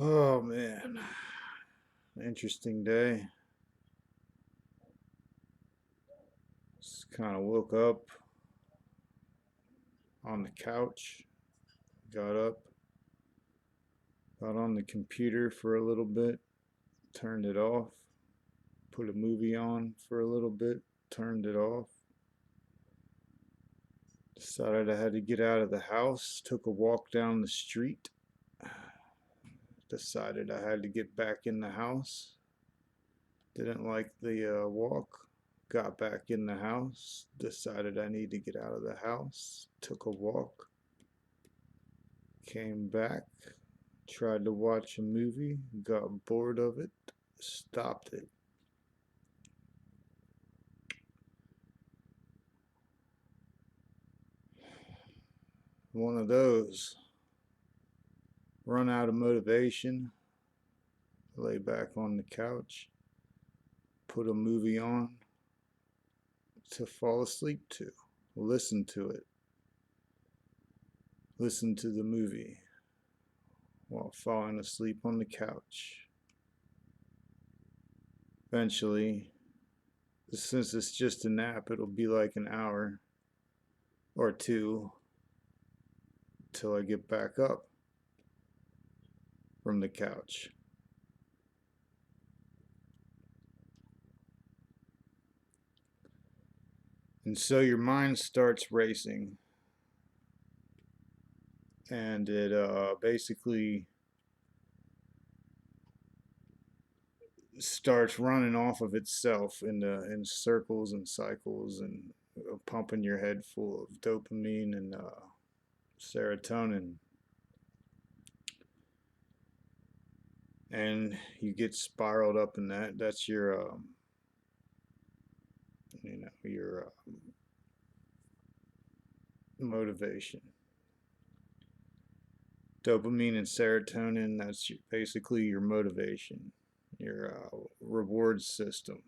Oh man, interesting day. Just kind of woke up on the couch, got up, got on the computer for a little bit, turned it off, put a movie on for a little bit, turned it off. Decided I had to get out of the house, took a walk down the street, decided I had to get back in the house. Didn't like the walk, got back in the house, decided I need to get out of the house, took a walk, came back, tried to watch a movie, got bored of it, stopped it. One of those. Run out of motivation, lay back on the couch, put a movie on to fall asleep to, listen to it, listen to the movie while falling asleep on the couch. Eventually, since it's just a nap, it'll be like an hour or two till I get back up from the couch. And so your mind starts racing, and it basically starts running off of itself in circles and cycles and pumping your head full of dopamine and serotonin, and you get spiraled up in that. That's your your motivation. Dopamine and serotonin. That's basically your motivation, your reward system,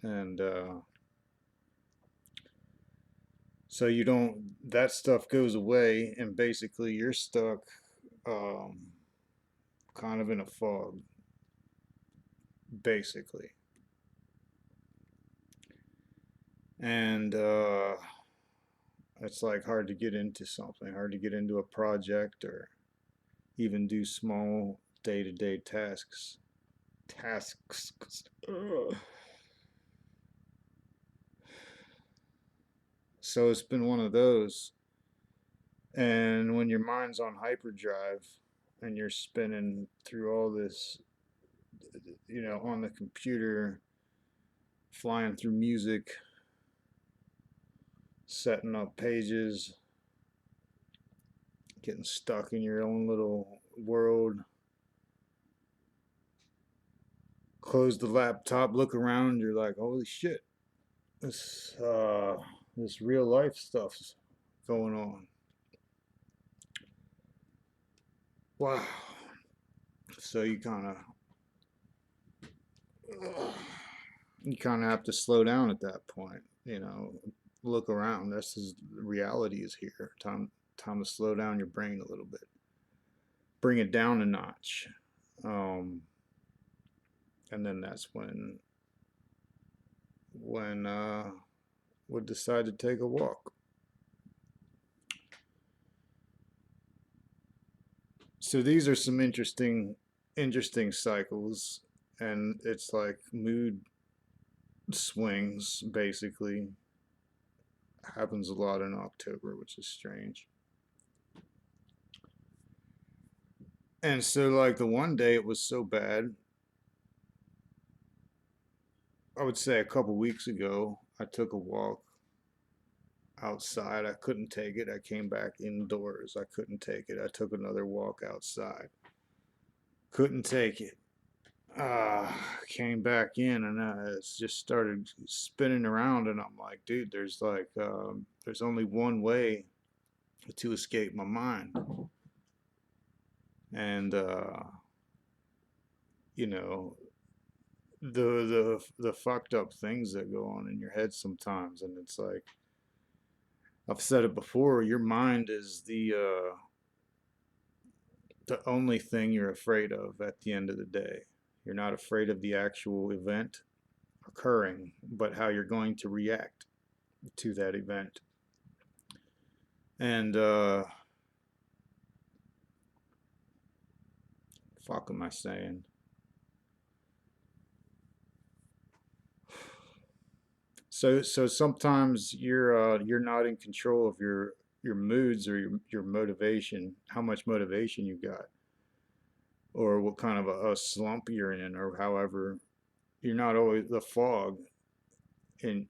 and so you don't. That stuff goes away, and basically you're stuck, um, kind of in a fog, basically. And it's like hard to get into something, hard to get into a project or even do small day-to-day tasks. Tasks. Ugh. So it's been one of those. And when your mind's on hyperdrive and you're spinning through all this, on the computer, flying through music, setting up pages, getting stuck in your own little world. Close the laptop, look around, you're like, holy shit, this real life stuff's going on. Wow. So you kind of have to slow down at that point, look around. This is reality is here. Time to slow down your brain a little bit. Bring it down a notch. Um, and then that's when would decide to take a walk. So these are some interesting cycles, and it's like mood swings basically. Happens a lot in October, which is strange. And so like the one day it was so bad, I would say a couple weeks ago, I took a walk outside. I couldn't take it. I came back indoors. I couldn't take it. I took another walk outside. Couldn't take it. Came back in and it's just started spinning around, and I'm like, dude, there's only one way to escape my mind, and you know the fucked up things that go on in your head sometimes, and it's like I've said it before. Your mind is the only thing you're afraid of at the end of the day. You're not afraid of the actual event occurring, but how you're going to react to that event. And fuck am I saying? So sometimes you're not in control of your moods or your motivation, how much motivation you got, or what kind of a slump you're in, or however you're not always the fog, and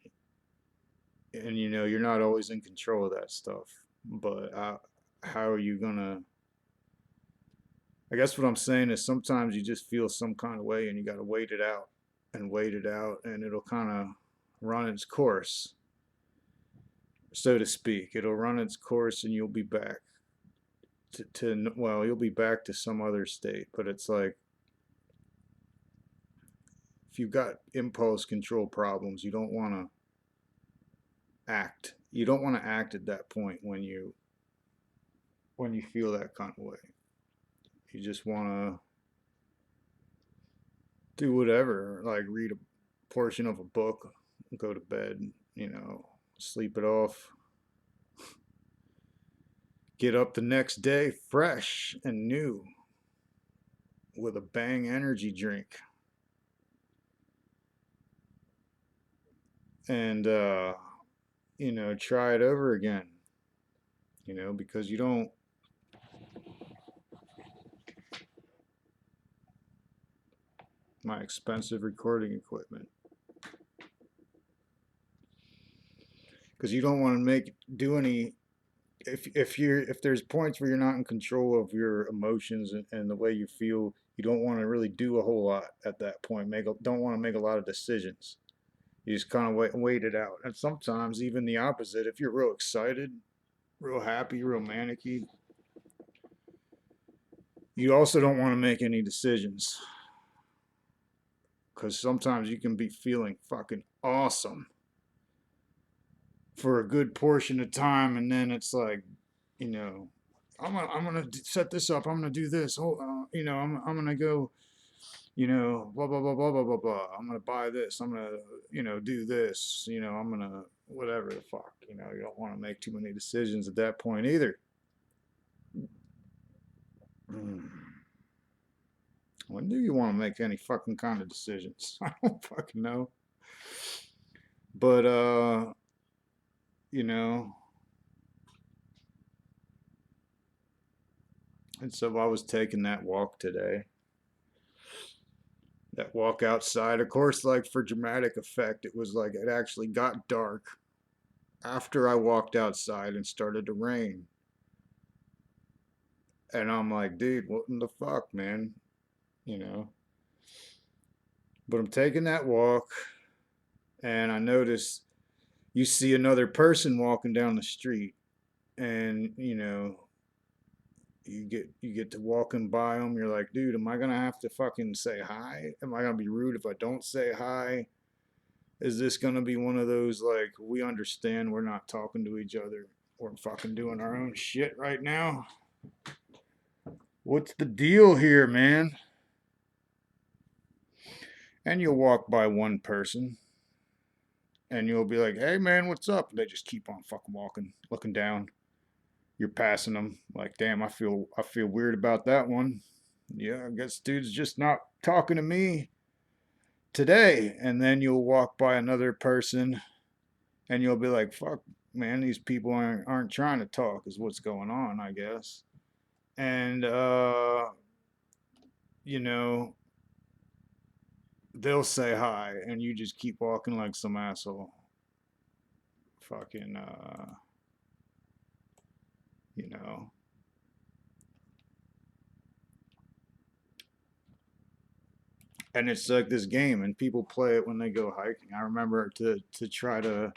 you're not always in control of that stuff. But how are you gonna? I guess what I'm saying is sometimes you just feel some kind of way, and you got to wait it out and wait it out, and it'll kind of run its course, so to speak. It'll run its course, and you'll be back to well, you'll be back to some other state. But it's like if you've got impulse control problems, you don't want to act. You don't want to act at that point when you feel that kind of way. You just want to do whatever, like read a portion of a book, go to bed, sleep it off, get up the next day fresh and new with a bang energy drink. And, try it over again, because you don't, my expensive recording equipment. Because you don't want to do any, if there's points where you're not in control of your emotions and the way you feel, you don't want to really do a whole lot at that point. Don't want to make a lot of decisions. You just kind of wait it out. And sometimes even the opposite. If you're real excited, real happy, real manicky, you also don't want to make any decisions. Because sometimes you can be feeling fucking awesome for a good portion of time, and then it's like, I'm gonna set this up. I'm gonna do this. I'm gonna go, blah blah blah blah blah blah blah. I'm gonna buy this. I'm gonna, do this. I'm gonna whatever the fuck. You don't want to make too many decisions at that point either. When do you want to make any fucking kind of decisions? I don't fucking know. But you know, and so I was taking that walk today. That walk outside, of course, like for dramatic effect, it was like it actually got dark after I walked outside and started to rain. And I'm like, dude, what in the fuck, man? You know. But I'm taking that walk, and I notice you see another person walking down the street, and you get to walking by them. You're like, dude, am I gonna have to fucking say hi? Am I gonna be rude if I don't say hi? Is this gonna be one of those like we understand we're not talking to each other? We're fucking doing our own shit right now. What's the deal here, man? And you'll walk by one person and you'll be like, hey man, what's up? And they just keep on fucking walking, looking down. You're passing them like, damn, I feel weird about that one. Yeah, I guess dude's just not talking to me today. And then you'll walk by another person and you'll be like, fuck, man, these people aren't trying to talk is what's going on, I guess. And you know, they'll say hi and you just keep walking like some asshole. Fucking you know. And it's like this game and people play it when they go hiking. I remember to try to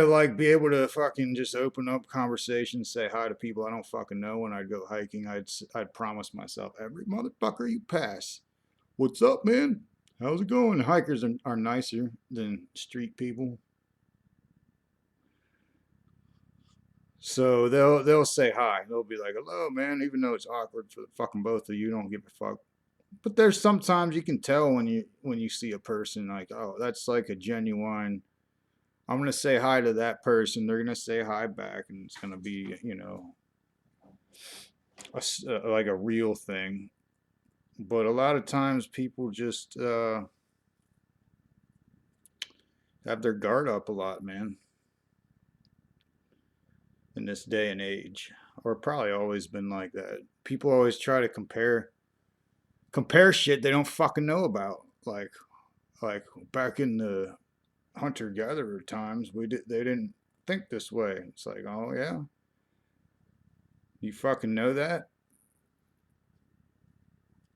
like be able to fucking just open up conversations, say hi to people I don't fucking know. When I'd go hiking, I'd promise myself, every motherfucker you pass, what's up, man? How's it going? Hikers are nicer than street people. So they'll say hi. They'll be like, "Hello, man," even though it's awkward for the fucking both of you. Don't give a fuck. But there's sometimes you can tell when you see a person like, oh, that's like a genuine. I'm gonna say hi to that person. They're gonna say hi back, and it's gonna be like a real thing. But a lot of times people just have their guard up a lot, man, in this day and age. Or probably always been like that. People always try to compare shit they don't fucking know about. Like back in the hunter gatherer times, they didn't think this way. It's like, oh yeah, you fucking know that?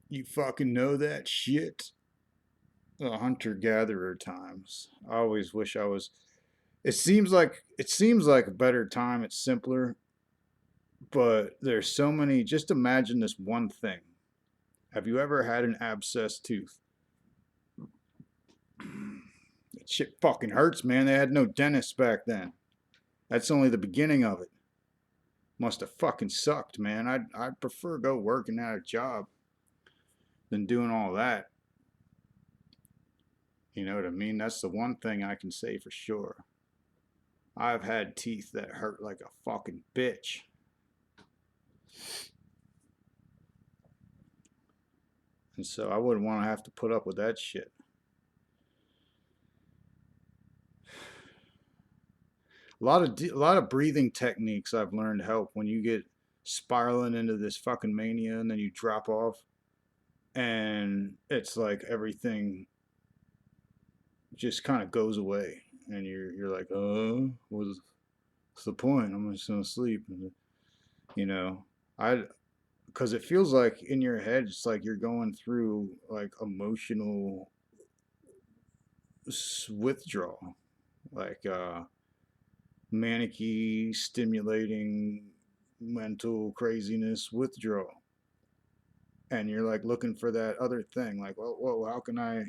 You fucking know that shit? The hunter gatherer times. I always wish I was. It seems like a better time. It's simpler, but there's so many. Just imagine this one thing. Have you ever had an abscessed tooth? That shit fucking hurts, man. They had no dentists back then. That's only the beginning of it. Must have fucking sucked, man. I'd prefer go working at a job than doing all that. You know what I mean? That's the one thing I can say for sure. I've had teeth that hurt like a fucking bitch. And so I wouldn't want to have to put up with that shit. A lot of breathing techniques I've learned help when you get spiraling into this fucking mania and then you drop off and it's like everything just kind of goes away and you're like, what's the point? I'm just gonna sleep. And, you know, I because it feels like in your head it's like you're going through like emotional withdrawal, like manicky, stimulating mental craziness withdrawal. And you're like looking for that other thing, like, well, whoa, how can I,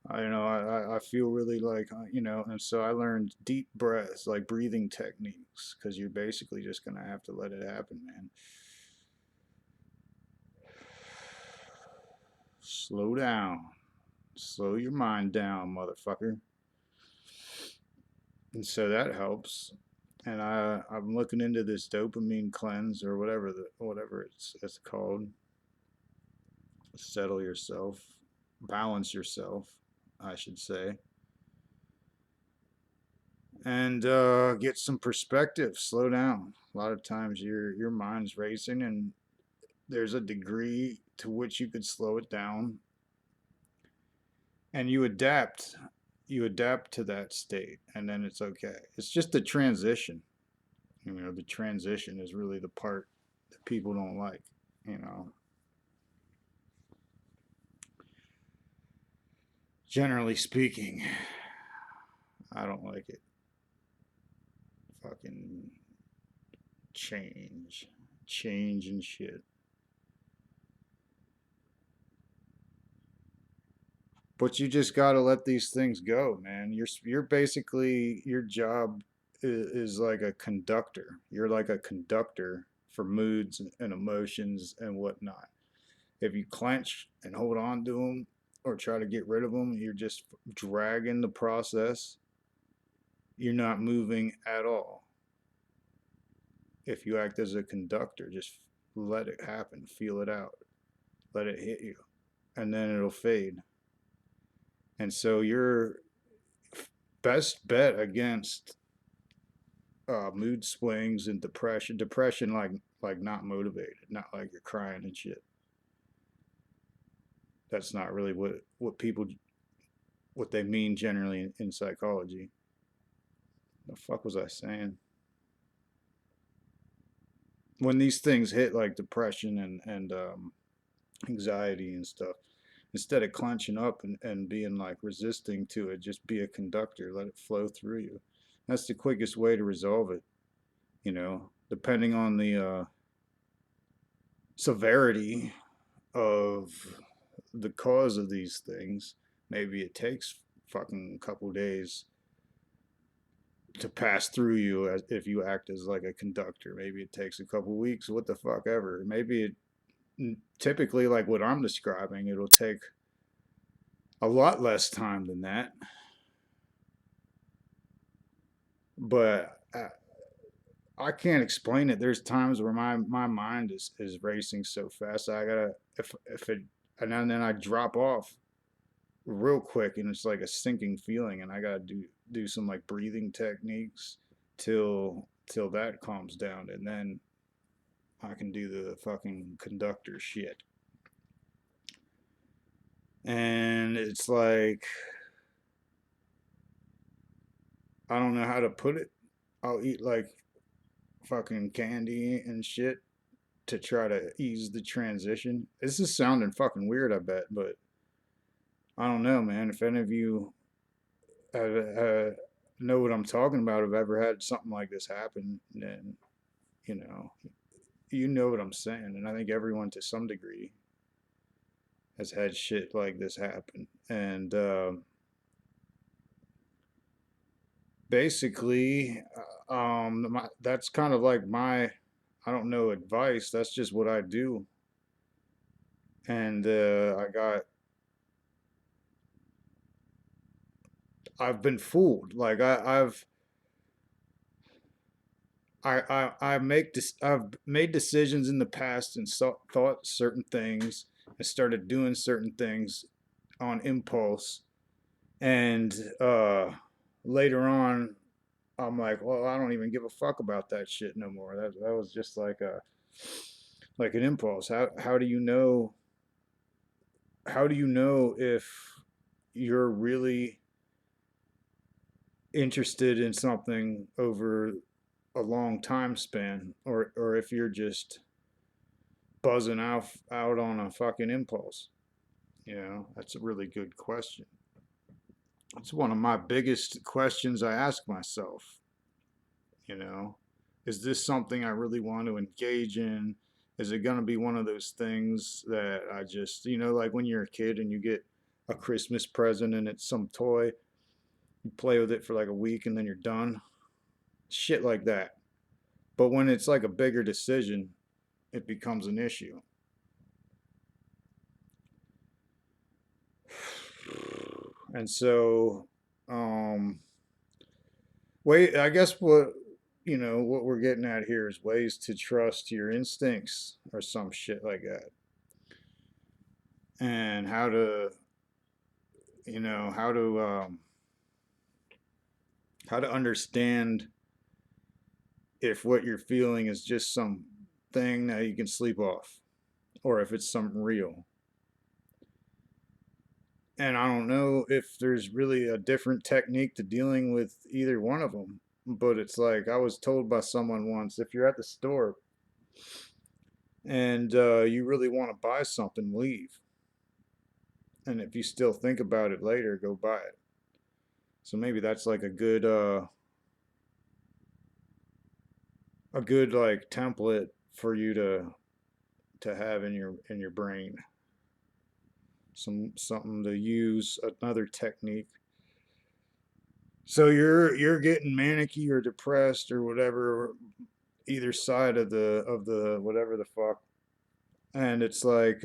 I feel really like, and so I learned deep breaths, like breathing techniques, because you're basically just gonna have to let it happen, man. Slow down, slow your mind down, motherfucker. And so that helps. And I'm looking into this dopamine cleanse or whatever it's called. Settle yourself, balance yourself, I should say, and get some perspective. Slow down. A lot of times your mind's racing, and there's a degree to which you could slow it down, and you adapt. You adapt to that state, and then it's okay. It's just the transition. The transition is really the part that people don't like. You know, generally speaking, I don't like it. Fucking change and shit. But you just got to let these things go, man. You're basically your job is like a conductor. You're like a conductor for moods and emotions and whatnot. If you clench and hold on to them or try to get rid of them, you're just dragging the process. You're not moving at all. If you act as a conductor, just let it happen, feel it out, let it hit you, and then it'll fade. And so your best bet against mood swings and depression like not motivated, not like you're crying and shit. That's not really what people what they mean generally in psychology. The fuck was I saying? When these things hit like depression and anxiety and stuff, instead of clenching up and being like resisting to it, just be a conductor, let it flow through you. That's the quickest way to resolve it, depending on the severity of the cause of these things. Maybe it takes fucking a couple days to pass through you as if you act as like a conductor. Maybe it takes a couple weeks, what the fuck ever. Maybe it typically like what I'm describing, it'll take a lot less time than that. But I can't explain it. There's times where my mind is racing so fast. I gotta if it and then I drop off real quick, and it's like a sinking feeling, and I gotta do some like breathing techniques till that calms down, and then I can do the fucking conductor shit. And it's like I don't know how to put it. I'll eat like fucking candy and shit to try to ease the transition. This is sounding fucking weird, I bet, but I don't know, man. If any of you know what I'm talking about, have ever had something like this happen, then you know, you know what I'm saying. And I think everyone to some degree has had shit like this happen. And basically, that's kind of like my, I don't know, advice. That's just what I do. And I've been fooled. Like I've made decisions in the past and thought certain things and started doing certain things on impulse, and later on I'm like, well, I don't even give a fuck about that shit no more. That was just like an impulse. How do you know? How do you know if you're really interested in something over a long time span, or if you're just buzzing out on a fucking impulse? You know, that's a really good question. It's one of my biggest questions I ask myself. You know, is this something I really want to engage in? Is it going to be one of those things that I just, like when you're a kid and you get a Christmas present and it's some toy, you play with it for like a week and then you're done? Shit like that. But when it's like a bigger decision, it becomes an issue. And so, um, wait, I guess what we're getting at here is ways to trust your instincts or some shit like that. And you know, how to understand if what you're feeling is just some thing that you can sleep off or if it's something real. And I don't know if there's really a different technique to dealing with either one of them, but it's like I was told by someone once, if you're at the store and you really want to buy something, leave. And if you still think about it later, go buy it. So maybe that's like a good like template for you to have in your brain. Something to use, another technique. So you're getting manicky or depressed or whatever, either side of the whatever the fuck, and it's like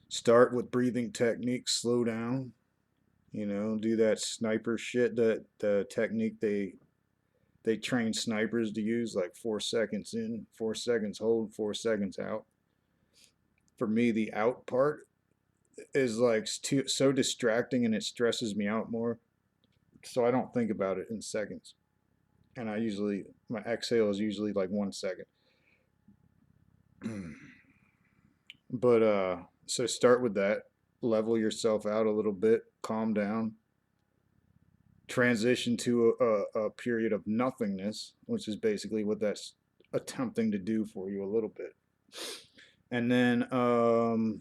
start with breathing techniques, slow down, do that sniper shit, that the technique they train snipers to use, like 4 seconds in, 4 seconds hold, 4 seconds out. For me, the out part is like so distracting and it stresses me out more, so I don't think about it in seconds. And my exhale is usually like 1 second. But so start with that, level yourself out a little bit, calm down, transition to a period of nothingness, which is basically what that's attempting to do for you a little bit. And then oh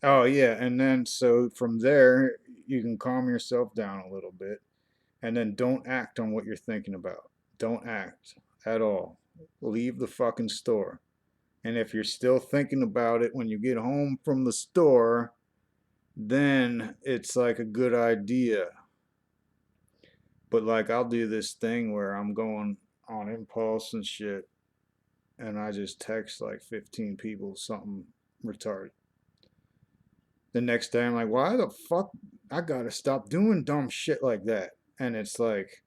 yeah, and then so from there you can calm yourself down a little bit, and then don't act on what you're thinking about. Don't act at all. Leave the fucking store. And if you're still thinking about it when you get home from the store, then it's like a good idea. But like I'll do this thing where I'm going on impulse and shit, and I just text like 15 people something retarded. The next day I'm like, why the fuck I gotta stop doing dumb shit like that? And it's like,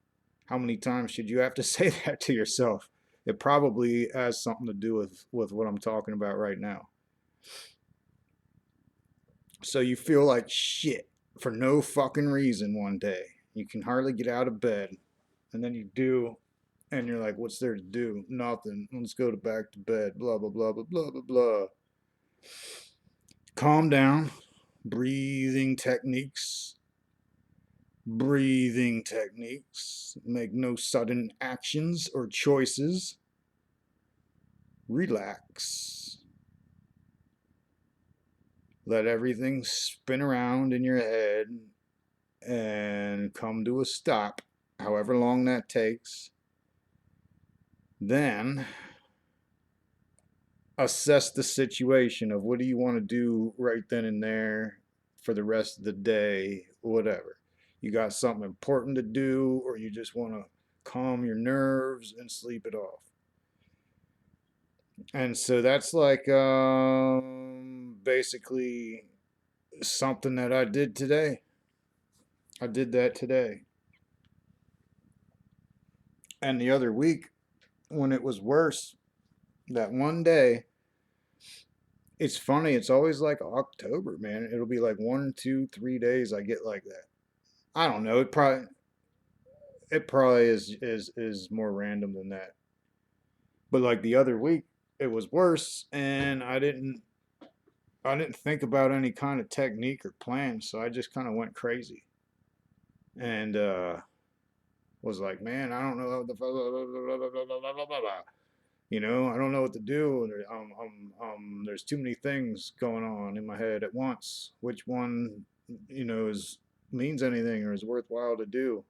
how many times should you have to say that to yourself? It probably has something to do with what I'm talking about right now. So you feel like shit for no fucking reason one day. You can hardly get out of bed. And then you do, and you're like, what's there to do? Nothing. Let's go to back to bed. Blah, blah, blah, blah, blah, blah, blah. Calm down. Breathing techniques. Breathing techniques. Make no sudden actions or choices. Relax. Let everything spin around in your head and come to a stop, however long that takes. Then assess the situation of what do you want to do right then and there for the rest of the day, whatever. You got something important to do, or you just want to calm your nerves and sleep it off. And so that's like basically something that I did today. I did that today. And the other week, when it was worse, that one day, it's funny. It's always like October, man. It'll be like 1, 2, 3 days I get like that. I don't know. It probably is more random than that. But like the other week, it was worse, and I didn't think about any kind of technique or plan, so I just kind of went crazy and was like, man, I don't know what the I don't know what to do. There's too many things going on in my head at once. Which one, is means anything or is worthwhile to do?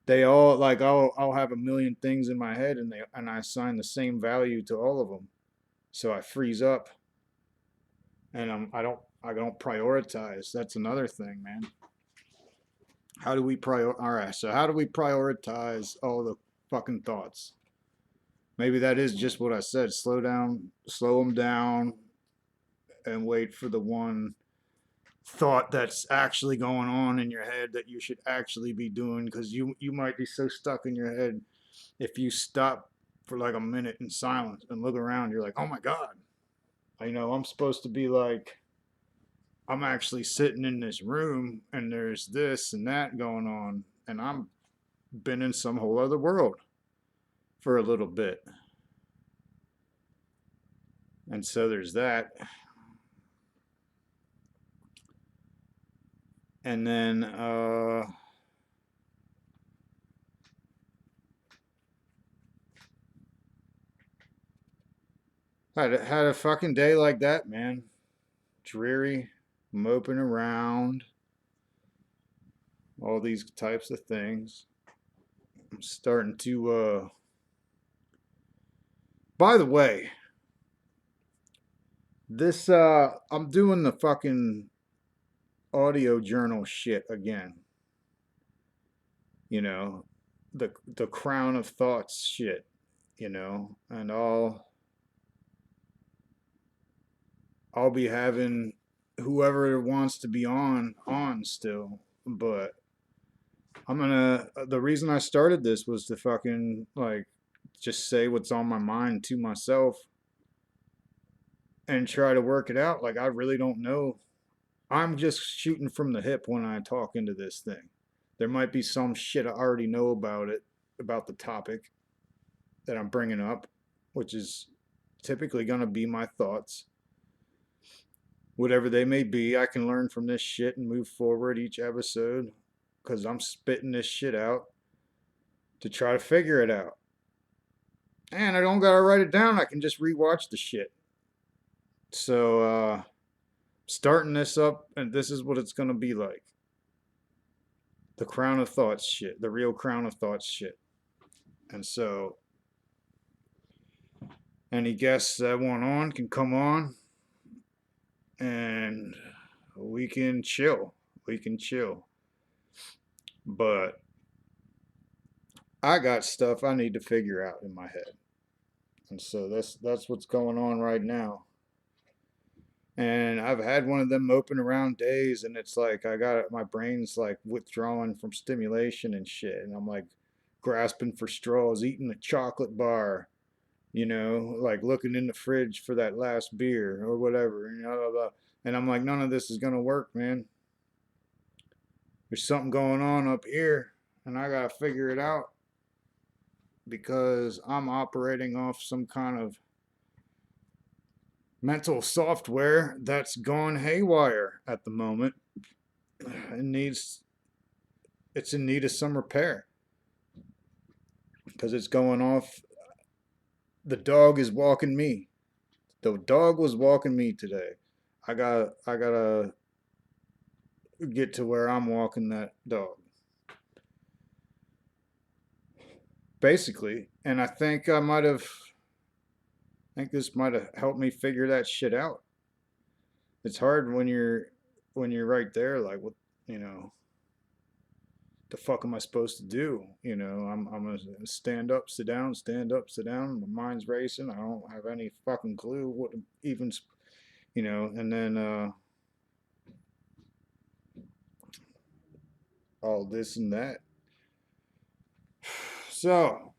They all like I'll have a million things in my head and I assign the same value to all of them. So I freeze up and I don't prioritize. That's another thing, man. How do we All right, so how do we prioritize all the fucking thoughts? Maybe that is just what I said. Slow down, slow them down, and wait for the one thought that's actually going on in your head that you should actually be doing, because you might be so stuck in your head. If you stop for like a minute in silence and look around, you're like, oh my god, I'm supposed to be like, I'm actually sitting in this room and there's this and that going on, and I'm been in some whole other world for a little bit. And so there's that. And then had a fucking day like that, man. Dreary, moping around, all these types of things. I'm starting to by the way, this I'm doing the fucking audio journal shit again. You know, the crown of thoughts shit, and I'll be having whoever wants to be on still, but the reason I started this was to fucking like just say what's on my mind to myself and try to work it out. Like I really don't know. I'm just shooting from the hip when I talk into this thing. There might be some shit I already know about it, about the topic that I'm bringing up, which is typically going to be my thoughts. Whatever they may be, I can learn from this shit and move forward each episode because I'm spitting this shit out to try to figure it out. And I don't gotta write it down, I can just rewatch the shit. So, starting this up, and this is what it's gonna be like. The crown of thoughts shit, the real crown of thoughts shit. And so, Any guests that want on can come on, and we can chill. We can chill. But I got stuff I need to figure out in my head. And so that's what's going on right now. And I've had one of them moping around days, and it's like I got my brain's like withdrawing from stimulation and shit, and I'm like grasping for straws, eating a chocolate bar, like looking in the fridge for that last beer or whatever, blah, blah, blah. And I'm like, none of this is gonna work, man. There's something going on up here, and I gotta figure it out because I'm operating off some kind of mental software that's gone haywire at the moment. It needs it's in need of some repair because it's going off. The dog is walking me. The dog was walking me today. I gotta get to where I'm walking that dog, basically. And I think this might have helped me figure that shit out. It's hard when you're right there, like what you know the fuck am I supposed to do? I'm gonna stand up, sit down, stand up, sit down. My mind's racing. I don't have any fucking clue what even, and then all this and that. So